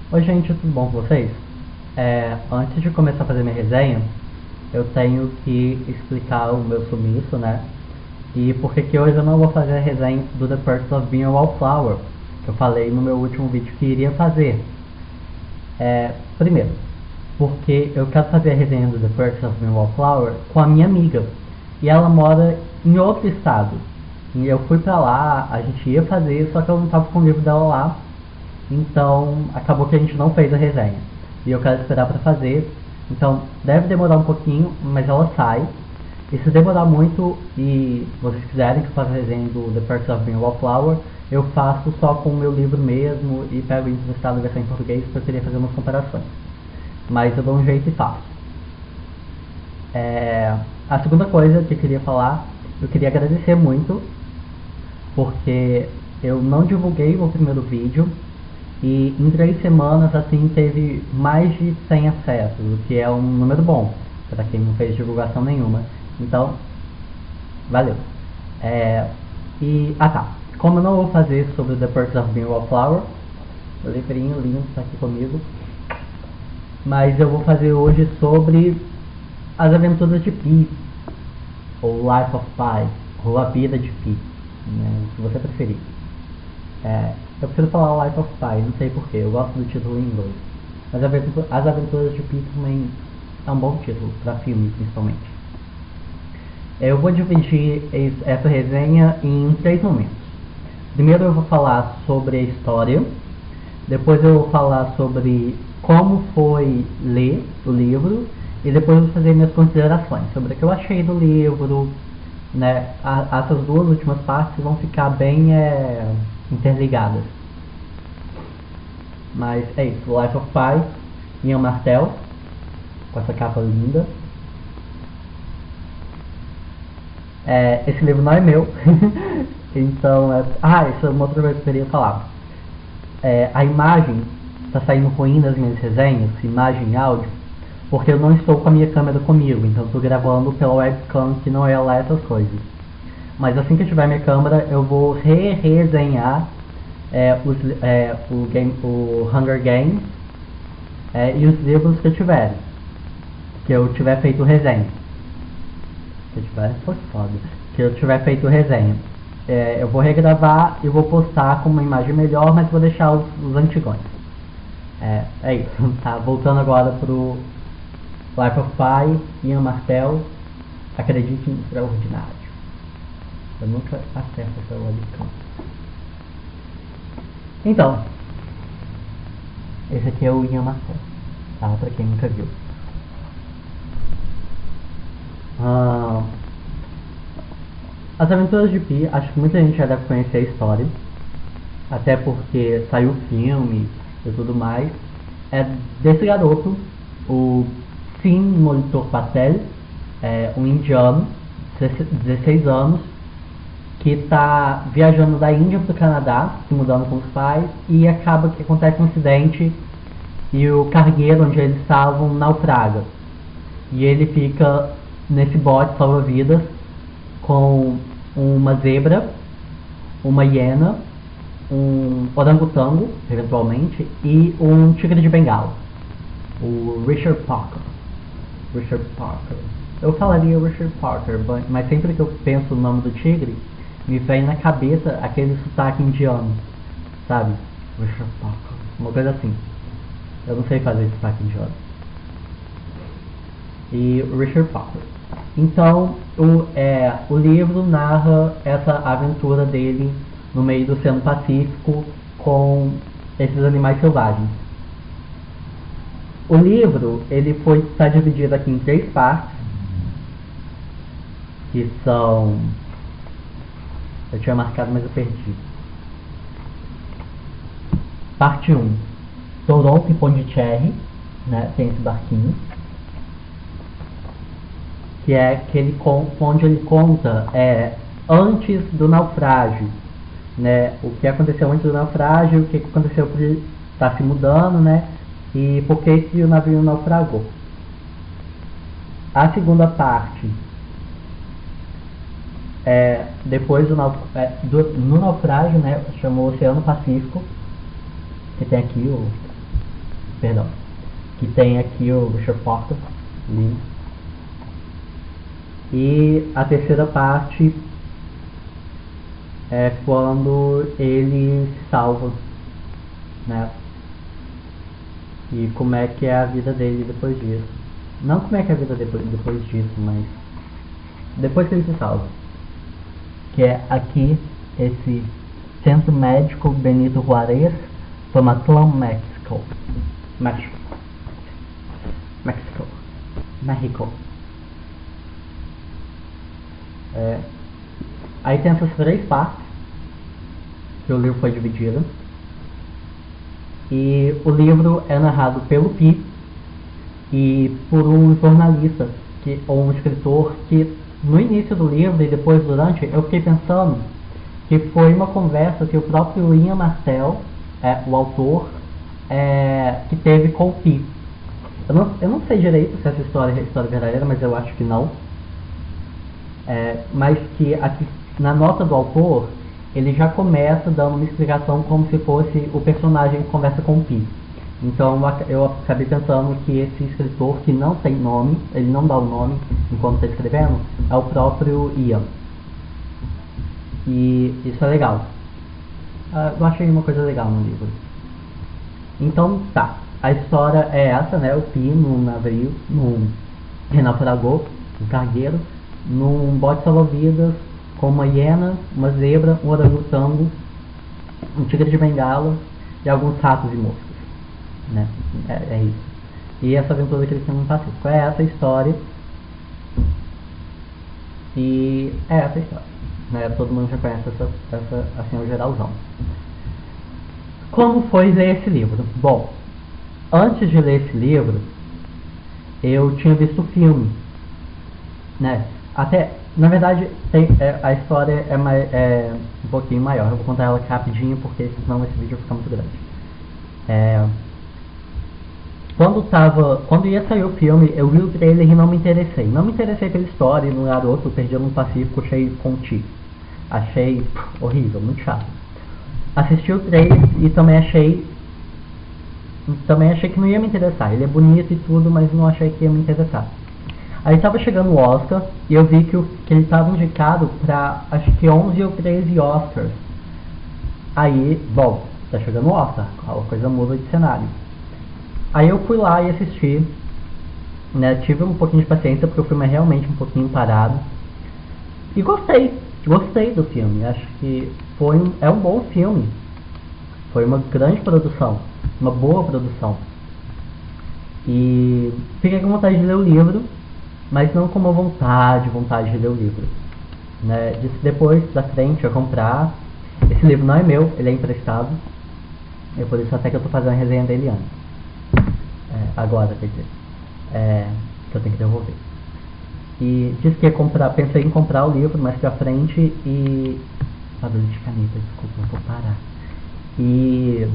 Oi gente, tudo bom com vocês? Antes de começar a fazer minha resenha, eu tenho que explicar o meu sumiço, né? E por que hoje eu não vou fazer a resenha do The Perks of Being a Wallflower, que eu falei no meu último vídeo que iria fazer. Primeiro, porque eu quero fazer a resenha do The Perks of Being a Wallflower com a minha amiga. E ela mora em outro estado. E eu fui pra lá, a gente ia fazer, só que eu não tava com o livro dela lá. Então acabou que a gente não fez a resenha. E eu quero esperar pra fazer. Então deve demorar um pouquinho, mas ela sai. E se demorar muito e vocês quiserem que eu faça a resenha do The Perks of Being a Wallflower, eu faço só com o meu livro mesmo e pego emprestado a versão em português porque eu queria fazer umas comparações. Mas eu dou um jeito e faço. A segunda coisa que eu queria falar, eu queria agradecer muito, porque eu não divulguei o primeiro vídeo e em 3 semanas assim teve mais de 100 acessos, o que é um número bom para quem não fez divulgação nenhuma. Então, valeu. Como eu não vou fazer sobre The Perks of Being a Wallflower, o livrinho lindo está aqui comigo, mas eu vou fazer hoje sobre as aventuras de Pi, ou Life of Pi, ou a vida de Pi, né, se você preferir. Eu prefiro falar Life of Pi, não sei porquê, eu gosto do título em inglês. Mas As Aventuras de Pi também é um bom título, para filme principalmente. Eu vou dividir essa resenha em 3 momentos. Primeiro eu vou falar sobre a história, depois eu vou falar sobre como foi ler o livro, e depois eu vou fazer minhas considerações sobre o que eu achei do livro, né? Essas duas últimas partes vão ficar bem interligadas. Mas é isso, Life of Pi, Ian Martel, com essa capa linda. Esse livro não é meu, então isso é uma outra coisa que eu queria falar. A imagem está saindo ruim nas minhas resenhas, imagem e áudio, porque eu não estou com a minha câmera comigo, então estou gravando pela webcam que não é lá essas coisas. Mas assim que eu tiver minha câmera, eu vou resenhar o Hunger Games e os livros que eu tiver feito resenha. Que eu tiver feito resenha. Eu vou regravar e vou postar com uma imagem melhor, mas vou deixar os antigões. É isso, tá? Voltando agora pro Life of Pi, Ian Martel, Acredite em Extraordinário. Eu nunca acerto essa webcam. Então, esse aqui é o Ian Martel, tá? Pra quem nunca viu. As Aventuras de Pi, acho que muita gente já deve conhecer a história, até porque saiu filme e tudo mais. É desse garoto, o Sim Molitor Patel, um indiano, 16 anos, que está viajando da Índia para o Canadá, se mudando com os pais, e acaba que acontece um acidente e o cargueiro onde eles estavam naufraga. E ele fica nesse bote salva-vidas com uma zebra, uma hiena, um orangotango, eventualmente, e um tigre de bengala, o Richard Parker. Eu falaria Richard Parker, mas sempre que eu penso no nome do tigre, me vem na cabeça aquele sotaque indiano, sabe? Richard Parker, uma coisa assim. Eu não sei fazer sotaque indiano. E Richard Parker. Então, o livro narra essa aventura dele no meio do Oceano Pacífico com esses animais selvagens. O livro está dividido aqui em 3 partes, que são... Eu tinha marcado, mas eu perdi. Parte 1, Toronto e Pondicherry, né, tem esse barquinho, que é aquele onde ele conta antes do naufrágio, né, o que aconteceu antes do naufrágio, o que aconteceu por ele estar se mudando, né, e por que o navio naufragou. A segunda parte depois no naufrágio, né, chamou Oceano Pacífico, que tem aqui perdão, que tem aqui o Richard Porter, e a terceira parte é quando ele se salva, né? E como é que é a vida dele depois disso. Não como é que é a vida depois disso, mas depois que ele se salva. Que é aqui, esse Centro Médico Benito Juárez, Tomatlán, México. Aí tem essas 3 partes que o livro foi dividido. E o livro é narrado pelo Pi e por um jornalista ou um escritor que no início do livro e depois durante eu fiquei pensando que foi uma conversa que o próprio Ian Martel, o autor, que teve com o Pi. Eu não sei direito se essa história é história verdadeira, mas eu acho que não. Mas que aqui, na nota do autor, ele já começa dando uma explicação como se fosse o personagem que conversa com o Pi. Então eu acabei pensando que esse escritor, que não tem nome, ele não dá o nome enquanto está escrevendo, é o próprio Ian. E isso é legal. Eu achei uma coisa legal no livro. Então tá, a história é essa, né? O Pi num navio, que naufragou, um cargueiro, num bote salva-vidas com uma hiena, uma zebra, um orangotango, um tigre de bengala e alguns ratos e moscas, né? É isso. E essa aventura que eles têm no Pacífico. É essa a história. E é essa a história, né? Todo mundo já conhece essa assim, o geralzão. Como foi ler esse livro? Bom, antes de ler esse livro, eu tinha visto o filme, né? Até, na verdade, a história é um pouquinho maior. Eu vou contar ela aqui rapidinho, porque senão esse vídeo fica muito grande. Quando ia sair o filme, eu vi o trailer e não me interessei. Não me interessei pela história, no garoto perdido no Pacífico cheio de contigo. Achei horrível, muito chato. Assisti o trailer e também achei que não ia me interessar. Ele é bonito e tudo, mas não achei que ia me interessar. Aí estava chegando o Oscar e eu vi que ele estava indicado para acho que 11 ou 13 Oscars. Aí, bom, tá chegando o Oscar, a coisa muda de cenário. Aí eu fui lá e assisti, né? Tive um pouquinho de paciência porque o filme é realmente um pouquinho parado. E gostei do filme. Acho que é um bom filme. Foi uma grande produção, uma boa produção. E fiquei com vontade de ler o livro, mas não com uma vontade de ler o livro, né? Disse depois, da frente, eu comprar. Esse livro não é meu, ele é emprestado. É por isso até que eu tô fazendo a resenha dele antes. Agora, quer dizer. Que eu tenho que devolver. E disse que ia comprar, pensei em comprar o livro mais pra frente e... Barulho de caneta, desculpa, eu vou parar. E...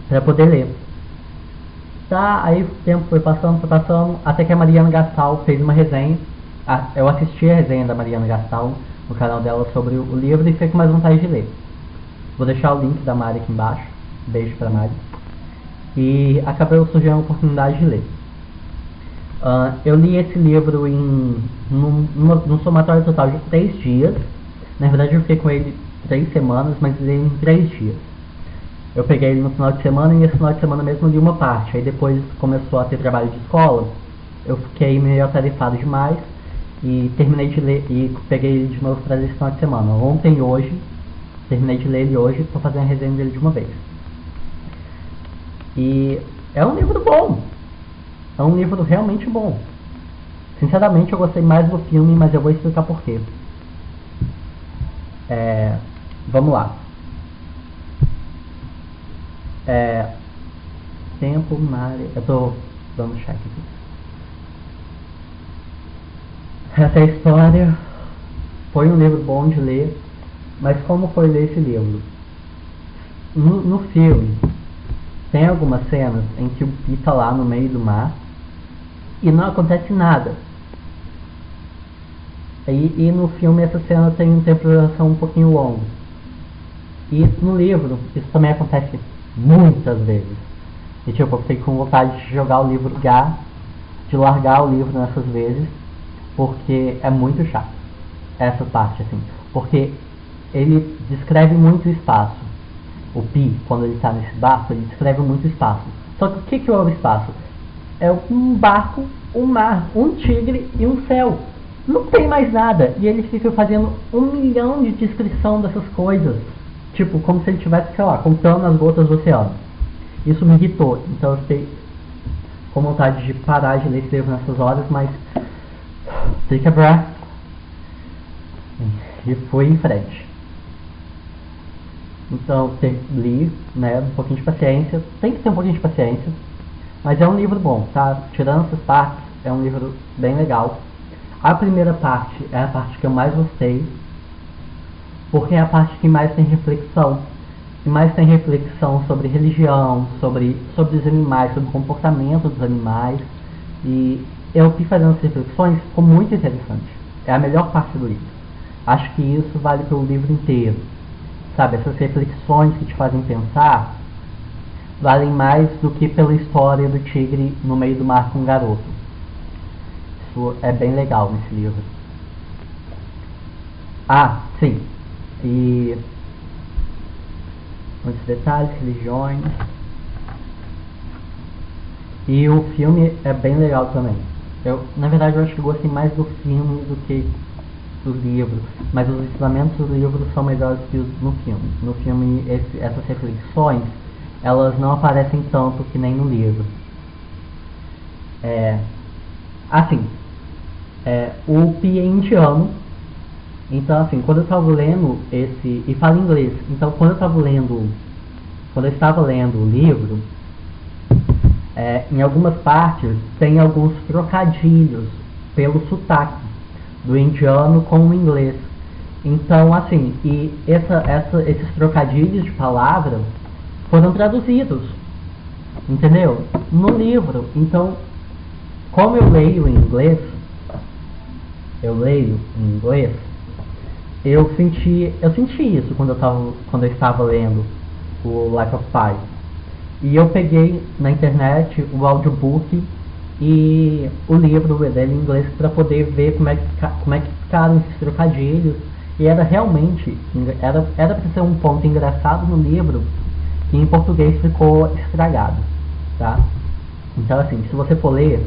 pra poder ler. Tá, aí o tempo foi passando, até que a Mariana Gastal fez uma resenha. Eu assisti a resenha da Mariana Gastal no canal dela sobre o livro e fiquei com mais vontade de ler. Vou deixar o link da Mari aqui embaixo. Beijo pra Mari. E acabei surgindo a oportunidade de ler. Eu li esse livro num somatório total de 3 dias. Na verdade eu fiquei com ele 3 semanas, mas li em 3 dias. Eu peguei ele no final de semana e esse final de semana mesmo eu li uma parte. Aí depois começou a ter trabalho de escola. Eu fiquei meio atarefado demais e terminei de ler e peguei ele de novo para ler esse final de semana. Ontem e hoje, terminei de ler ele hoje, estou fazendo a resenha dele de uma vez. E é um livro bom. É um livro realmente bom. Sinceramente eu gostei mais do filme, mas eu vou explicar por quê. Vamos lá. Tempo, Mari... Eu tô dando check aqui. Essa história foi um livro bom de ler, mas como foi ler esse livro? No filme, tem algumas cenas em que o Pi tá lá no meio do mar e não acontece nada. E no filme essa cena tem um tempo de duração um pouquinho longo. E no livro, isso também acontece muitas vezes. E tipo, eu fiquei com vontade de jogar o livro, de largar o livro nessas vezes, porque é muito chato essa parte, assim. Porque ele descreve muito espaço. O Pi, quando ele está nesse barco, ele descreve muito espaço. Só que o que é o espaço? É um barco, um mar, um tigre e um céu. Não tem mais nada. E ele fica fazendo 1 milhão de descrição dessas coisas. Tipo, como se ele estivesse, sei lá, contando as gotas do oceano. Isso me irritou. Então eu fiquei com vontade de parar de ler esse livro nessas horas, mas take a breath e fui em frente. Então li, né, um pouquinho de paciência. Tem que ter um pouquinho de paciência. Mas é um livro bom, tá? Tirando essas partes, é um livro bem legal. A primeira parte é a parte que eu mais gostei, porque é a parte que mais tem reflexão. E mais tem reflexão sobre religião, sobre os animais, sobre o comportamento dos animais. E eu fui fazendo essas reflexões, ficou muito interessante. É a melhor parte do livro. Acho que isso vale pelo livro inteiro. Sabe, essas reflexões que te fazem pensar valem mais do que pela história do tigre no meio do mar com um garoto. Isso é bem legal nesse livro. Ah, sim. E muitos detalhes, religiões. E o filme é bem legal também. Na verdade, eu acho que eu gostei mais do filme do que do livro. Mas os ensinamentos do livro são melhores que os no filme. No filme, essas reflexões, elas não aparecem tanto que nem no livro. O Pi é indiano. Então, assim, quando eu estava lendo e fala inglês. Então, quando eu estava lendo o livro, em algumas partes tem alguns trocadilhos pelo sotaque do indiano com o inglês. Então, assim, esses trocadilhos de palavras foram traduzidos, entendeu? No livro. Então, como eu leio em inglês, eu senti isso quando eu estava lendo o Life of Pi. E eu peguei na internet o audiobook e o livro dele em inglês para poder ver como é que ficaram esses trocadilhos. E era realmente, era para ser um ponto engraçado no livro que em português ficou estragado, tá? Então, assim, se você for ler,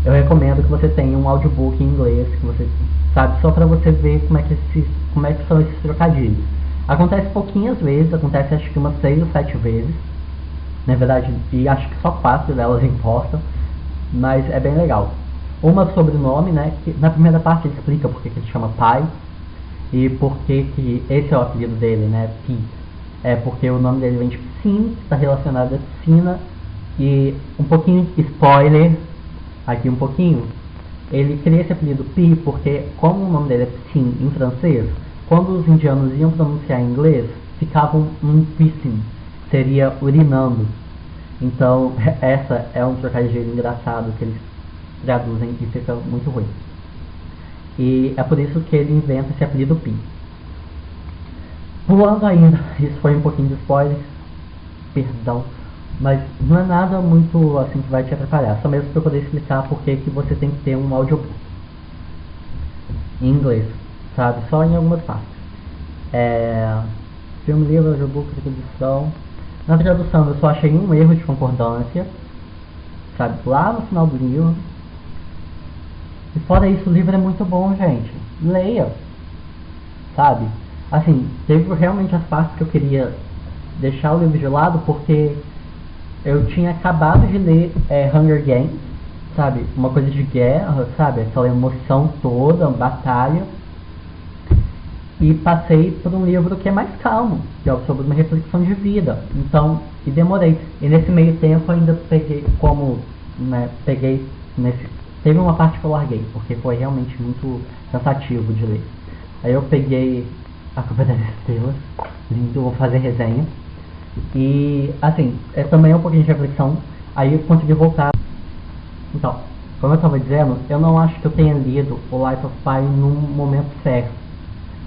eu recomendo que você tenha um audiobook em inglês, que você sabe, só para você ver como é que são esses trocadilhos. Acontece pouquinhas vezes, acontece acho que umas 6 ou 7 vezes, na verdade, e acho que só 4 delas importam, mas é bem legal. Uma sobre o nome, né, que na primeira parte ele explica porque que ele chama Pi, e porque que esse é o apelido dele, né, Pi. É porque o nome dele vem de piscina, está relacionado a piscina, e um pouquinho de spoiler, aqui um pouquinho, ele cria esse apelido Pi porque, como o nome dele é piscine em francês, quando os indianos iam pronunciar em inglês, ficavam um piscine, seria urinando. Então, essa é um trocadilho engraçado que eles traduzem e fica muito ruim. E é por isso que ele inventa esse apelido Pi. Pulando ainda, isso foi um pouquinho de spoiler, perdão, mas não é nada muito assim que vai te atrapalhar, só mesmo para eu poder explicar por que você tem que ter um audiobook em inglês, sabe, só em algumas partes. Filme, livro, audiobook, tradução. Na tradução eu só achei um erro de concordância, sabe, lá no final do livro. E fora isso, o livro é muito bom, gente, leia, sabe. Assim, teve realmente as partes que eu queria deixar o livro de lado, porque eu tinha acabado de ler Hunger Games, sabe? Uma coisa de guerra, sabe? Aquela emoção toda, batalha. E passei por um livro que é mais calmo, que é sobre uma reflexão de vida. Então, e demorei. E nesse meio tempo ainda peguei, teve uma parte que eu larguei, porque foi realmente muito cansativo de ler. Aí eu peguei A Culpa das Estrelas, lindo, vou fazer resenha. E, assim, também é um pouquinho de reflexão. Aí eu consegui voltar. Então, como eu estava dizendo, eu não acho que eu tenha lido o Life of Pi num momento certo.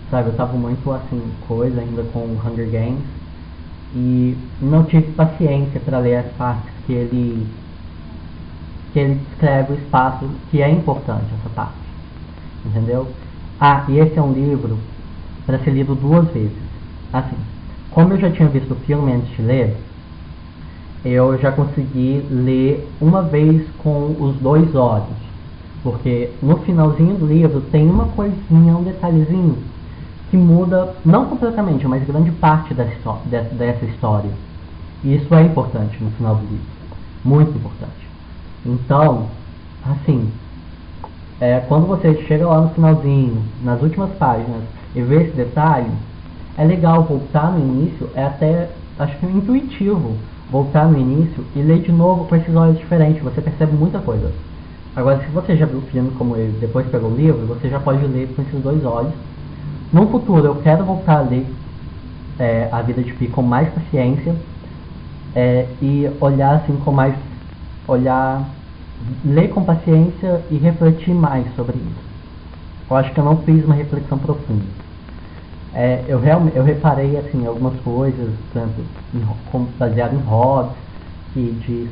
Sabe, eu estava muito, assim, coisa ainda com Hunger Games. e não tive paciência para ler as partes que ele descreve o espaço, que é importante essa parte, entendeu? Ah, e esse é um livro para ser lido 2 vezes. Assim, como eu já tinha visto o filme antes de ler, eu já consegui ler uma vez com os 2 olhos, porque no finalzinho do livro tem uma coisinha, um detalhezinho que muda, não completamente, mas grande parte dessa história. E isso é importante no final do livro, muito importante. Então, assim, quando você chega lá no finalzinho, nas últimas páginas, e vê esse detalhe, é legal voltar no início, é até, acho que intuitivo, voltar no início e ler de novo com esses olhos diferentes, você percebe muita coisa. Agora, se você já viu o filme como eu, depois pegou o livro, você já pode ler com esses 2 olhos. No futuro, eu quero voltar a ler A Vida de Pi com mais paciência, e olhar assim com mais... ler com paciência e refletir mais sobre isso. Eu acho que eu não fiz uma reflexão profunda. Eu reparei assim, algumas coisas, por exemplo, baseado em Hobbes, que diz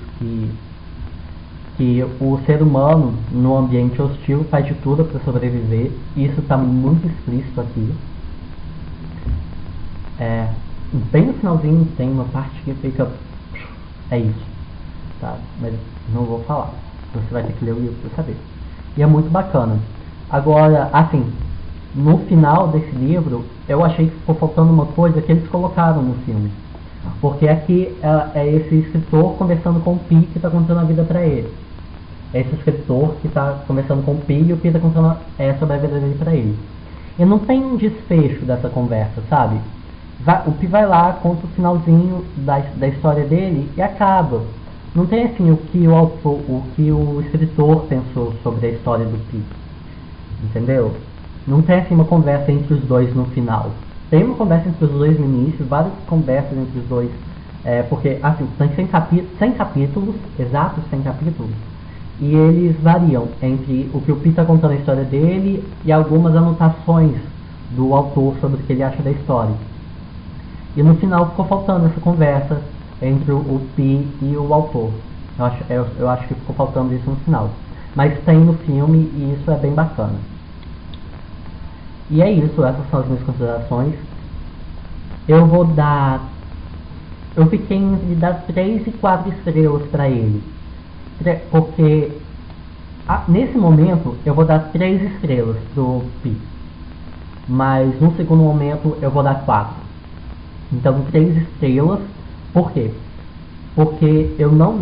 que o ser humano no ambiente hostil faz de tudo para sobreviver, e isso está muito explícito aqui. Bem no finalzinho tem uma parte que fica... é isso, tá? Mas não vou falar, você vai ter que ler o livro para saber. E é muito bacana. Agora, assim, no final desse livro, eu achei que ficou faltando uma coisa que eles colocaram no filme. Porque aqui é esse escritor conversando com o Pi, que está contando a vida para ele. Esse escritor que está conversando com o Pi, e o Pi está contando sobre a vida dele para ele. E não tem um desfecho dessa conversa, sabe? O Pi vai lá, conta o finalzinho da história dele e acaba. Não tem assim o que o escritor pensou sobre a história do Pi. Entendeu? Não tem assim uma conversa entre os dois no final. Tem uma conversa entre os dois no início, várias conversas entre os dois, porque assim, tem 100 capítulos, exatos 100 capítulos, e eles variam entre o que o Pi está contando a história dele e algumas anotações do autor sobre o que ele acha da história. E no final ficou faltando essa conversa entre o Pi e o autor. Eu acho que ficou faltando isso no final. Mas tem no filme e isso é bem bacana. E é isso, essas são as minhas considerações. Eu fiquei entre dar 3 e 4 estrelas para ele. Porque nesse momento eu vou dar 3 estrelas pro Pi. Mas no segundo momento eu vou dar 4. Então 3 estrelas. Por quê? Porque eu não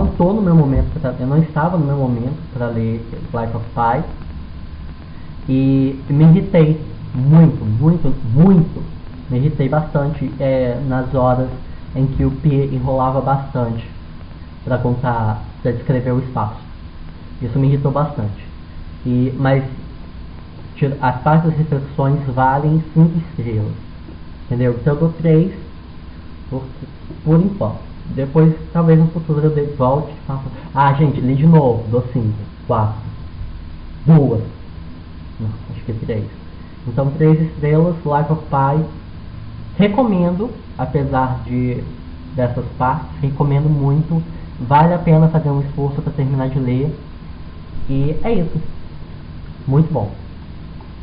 estou no meu momento, eu não estava no meu momento para ler Life of Pi. E me irritei muito, me irritei bastante nas horas em que o Pi enrolava bastante para descrever o espaço. Isso me irritou bastante. Mas as partes das reflexões valem 5 estrelas. Entendeu? Então eu dou 3 por enquanto. Depois, talvez no futuro eu volte e faça... gente, li de novo, dou 5, 4, 2. Não, acho que 3. Então 3 estrelas, Life of Pi. Recomendo, apesar dessas partes, recomendo muito. Vale a pena fazer um esforço para terminar de ler. E é isso. Muito bom.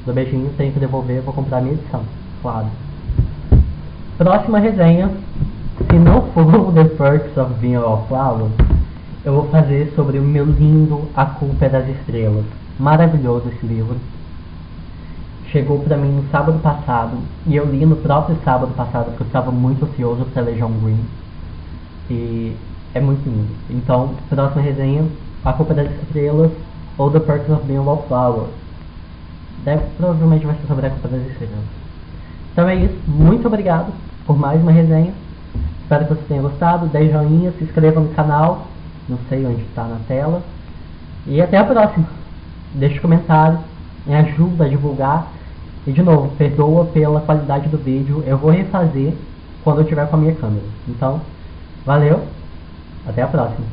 Do beijinho, tenho que devolver, vou comprar a minha edição. Claro. Próxima resenha. Se não for The Perks of Being a Wallflower, eu vou fazer sobre o meu lindo A Culpa é das Estrelas. Maravilhoso esse livro. Chegou pra mim no sábado passado, e eu li no próprio sábado passado, porque eu estava muito ansioso para ler John Green. E é muito lindo. Então, próxima resenha, A Culpa é das Estrelas ou The Perks of Being a Wallflower. Provavelmente vai ser sobre A Culpa das Estrelas. Então é isso, muito obrigado por mais uma resenha. Espero que vocês tenham gostado, 10 joinhas, se inscreva no canal, não sei onde está na tela. E até a próxima. Deixe comentário, me ajuda a divulgar. E de novo, perdoa pela qualidade do vídeo, eu vou refazer quando eu tiver com a minha câmera. Então, valeu, até a próxima.